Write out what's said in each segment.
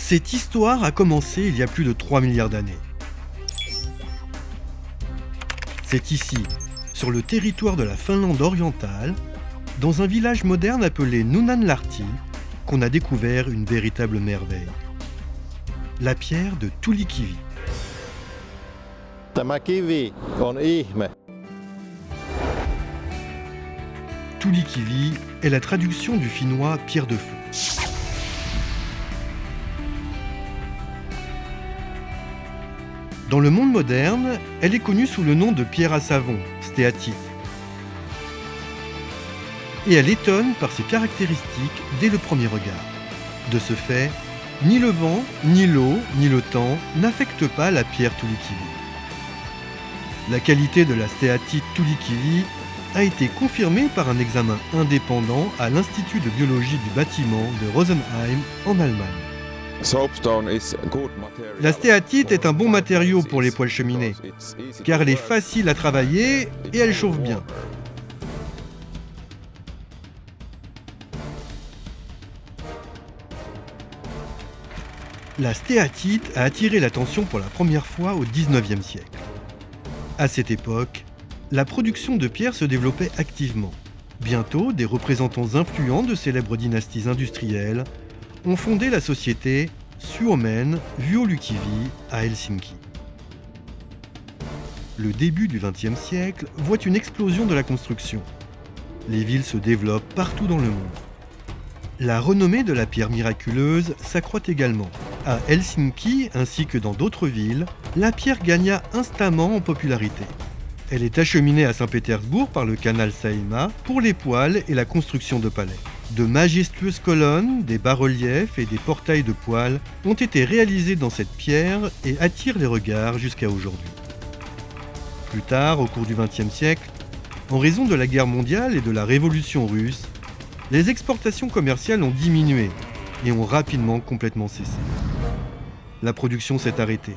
Cette histoire a commencé il y a plus de 3 milliards d'années. C'est ici, sur le territoire de la Finlande orientale, dans un village moderne appelé Nunnanlahti, qu'on a découvert une véritable merveille. La pierre de Tuulikivi. Tämä kivi on ihme. Tuulikivi est la traduction du finnois pierre de feu. Dans le monde moderne, elle est connue sous le nom de pierre à savon, stéatite. Et elle étonne par ses caractéristiques dès le premier regard. De ce fait, ni le vent, ni l'eau, ni le temps n'affectent pas la pierre Tuulikivi. La qualité de la stéatite Tuulikivi a été confirmée par un examen indépendant à l'Institut de biologie du bâtiment de Rosenheim en Allemagne. La stéatite est un bon matériau pour les poêles cheminées, car elle est facile à travailler et elle chauffe bien. La stéatite a attiré l'attention pour la première fois au XIXe siècle. À cette époque, la production de pierre se développait activement. Bientôt, des représentants influents de célèbres dynasties industrielles ont fondé la société Suomen Vuolukivi à Helsinki. Le début du XXe siècle voit une explosion de la construction. Les villes se développent partout dans le monde. La renommée de la pierre miraculeuse s'accroît également. À Helsinki, ainsi que dans d'autres villes, la pierre gagna instamment en popularité. Elle est acheminée à Saint-Pétersbourg par le canal Saimaa pour les poêles et la construction de palais. De majestueuses colonnes, des bas-reliefs et des portails de poêles ont été réalisés dans cette pierre et attirent les regards jusqu'à aujourd'hui. Plus tard, au cours du XXe siècle, en raison de la guerre mondiale et de la révolution russe, les exportations commerciales ont diminué et ont rapidement complètement cessé. La production s'est arrêtée.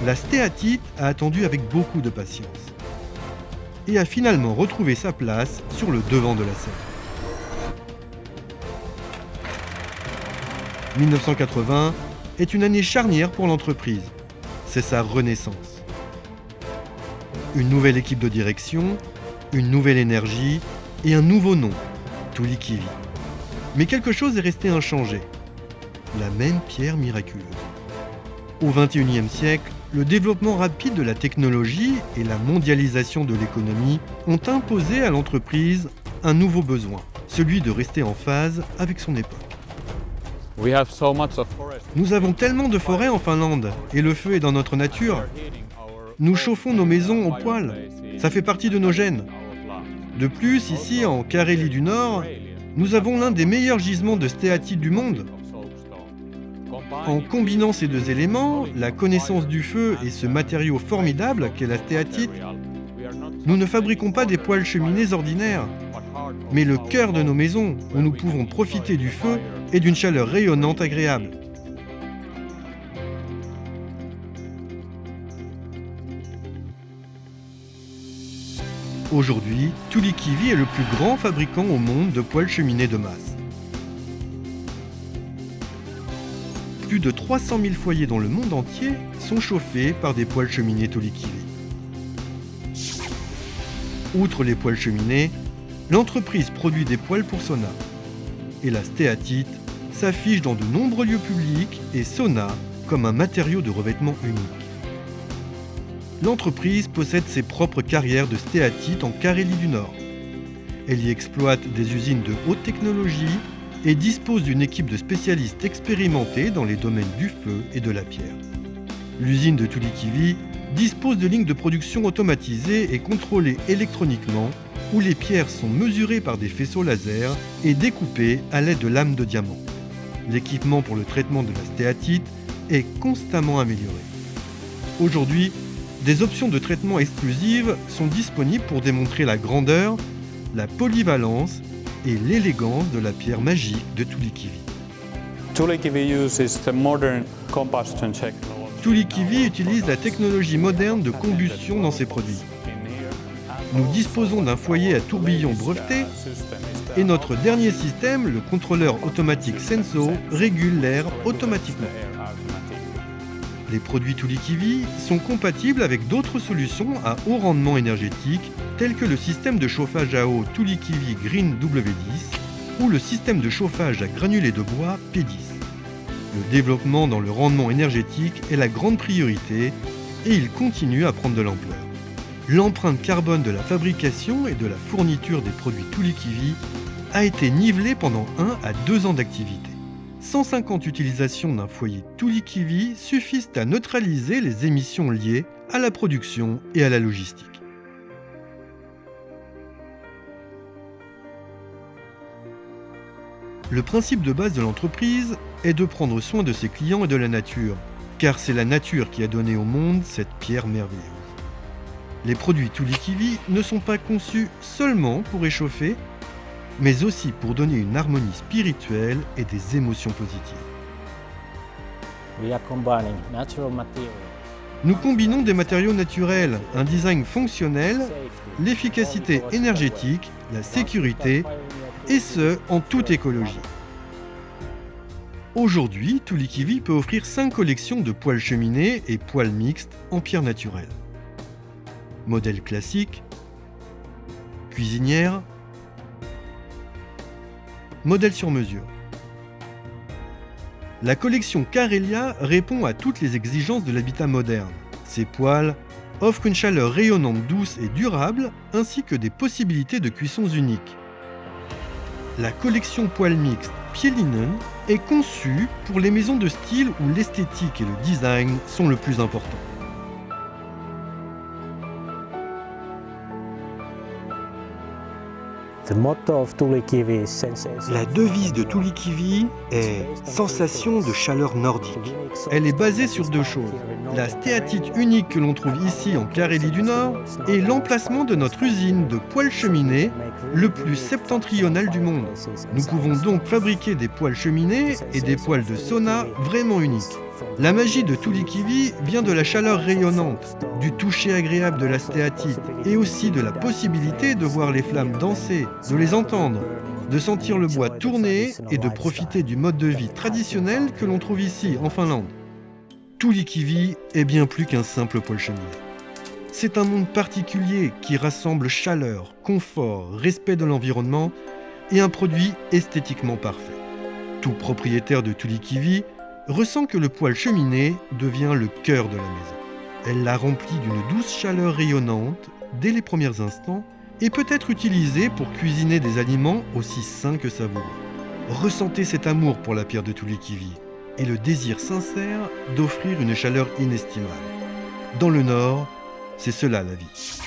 La stéatite a attendu avec beaucoup de patience et a finalement retrouvé sa place sur le devant de la scène. 1980 est une année charnière pour l'entreprise. C'est sa renaissance. Une nouvelle équipe de direction, une nouvelle énergie et un nouveau nom, Tuulikivi. Mais quelque chose est resté inchangé. La même pierre miraculeuse. Au XXIe siècle, le développement rapide de la technologie et la mondialisation de l'économie ont imposé à l'entreprise un nouveau besoin, celui de rester en phase avec son époque. Nous avons tellement de forêts en Finlande et le feu est dans notre nature. Nous chauffons nos maisons au poêle, ça fait partie de nos gènes. De plus, ici en Carélie du Nord, nous avons l'un des meilleurs gisements de stéatite du monde. En combinant ces deux éléments, la connaissance du feu et ce matériau formidable qu'est la stéatite, nous ne fabriquons pas des poêles cheminées ordinaires, mais le cœur de nos maisons où nous pouvons profiter du feu et d'une chaleur rayonnante agréable. Aujourd'hui, Tuulikivi est le plus grand fabricant au monde de poêles cheminés de masse. Plus de 300 000 foyers dans le monde entier sont chauffés par des poêles cheminés Tuulikivi. Outre les poêles cheminés, l'entreprise produit des poêles pour sauna. Et la stéatite s'affiche dans de nombreux lieux publics et sauna comme un matériau de revêtement unique. L'entreprise possède ses propres carrières de stéatite en Carélie du Nord. Elle y exploite des usines de haute technologie et dispose d'une équipe de spécialistes expérimentés dans les domaines du feu et de la pierre. L'usine de Tuulikivi dispose de lignes de production automatisées et contrôlées électroniquement, où les pierres sont mesurées par des faisceaux laser et découpées à l'aide de lames de diamant. L'équipement pour le traitement de la stéatite est constamment amélioré. Aujourd'hui, des options de traitement exclusives sont disponibles pour démontrer la grandeur, la polyvalence et l'élégance de la pierre magique de Tuulikivi. Tuulikivi utilise la technologie moderne de combustion dans ses produits. Nous disposons d'un foyer à tourbillon breveté Et notre dernier système, le contrôleur automatique Senso, régule l'air automatiquement. Les produits Tuli Kiwi sont compatibles avec d'autres solutions à haut rendement énergétique, tels que le système de chauffage à eau Tuli Kiwi Green W10 ou le système de chauffage à granulés de bois P10. Le développement dans le rendement énergétique est la grande priorité et il continue à prendre de l'ampleur. L'empreinte carbone de la fabrication et de la fourniture des produits Tuli Kiwi a été nivelée pendant 1 à 2 ans d'activité. 150 utilisations d'un foyer Tuli Kiwi suffisent à neutraliser les émissions liées à la production et à la logistique. Le principe de base de l'entreprise est de prendre soin de ses clients et de la nature, car c'est la nature qui a donné au monde cette pierre merveilleuse. Les produits Tuli Kiwi ne sont pas conçus seulement pour réchauffer, mais aussi pour donner une harmonie spirituelle et des émotions positives. Nous combinons des matériaux naturels, un design fonctionnel, l'efficacité énergétique, la sécurité, et ce, en toute écologie. Aujourd'hui, Tuli Kiwi peut offrir 5 collections de poêles cheminées et poêles mixtes en pierre naturelle. Modèle classique, cuisinière, modèle sur mesure. La collection Carelia répond à toutes les exigences de l'habitat moderne. Ces poêles offrent une chaleur rayonnante, douce et durable, ainsi que des possibilités de cuissons uniques. La collection poêle mixte Pielinen est conçue pour les maisons de style où l'esthétique et le design sont le plus important. La devise de Tuli Kiwi est « sensation de chaleur nordique ». Elle est basée sur 2 choses. La stéatite unique que l'on trouve ici en Carélie du Nord et l'emplacement de notre usine de poêles cheminées le plus septentrional du monde. Nous pouvons donc fabriquer des poêles cheminées et des poêles de sauna vraiment uniques. La magie de Tuli Kiwi vient de la chaleur rayonnante, du toucher agréable de la stéatite et aussi de la possibilité de voir les flammes danser, de les entendre, de sentir le bois tourner et de profiter du mode de vie traditionnel que l'on trouve ici en Finlande. Tuli Kiwi est bien plus qu'un simple poêle cheminée. C'est un monde particulier qui rassemble chaleur, confort, respect de l'environnement et un produit esthétiquement parfait. Tout propriétaire de Tuli Kiwi ressent que le poêle cheminé devient le cœur de la maison. Elle la remplit d'une douce chaleur rayonnante dès les premiers instants et peut être utilisée pour cuisiner des aliments aussi sains que savoureux. Ressentez cet amour pour la pierre de Tuli Kiwi et le désir sincère d'offrir une chaleur inestimable. Dans le Nord, c'est cela la vie.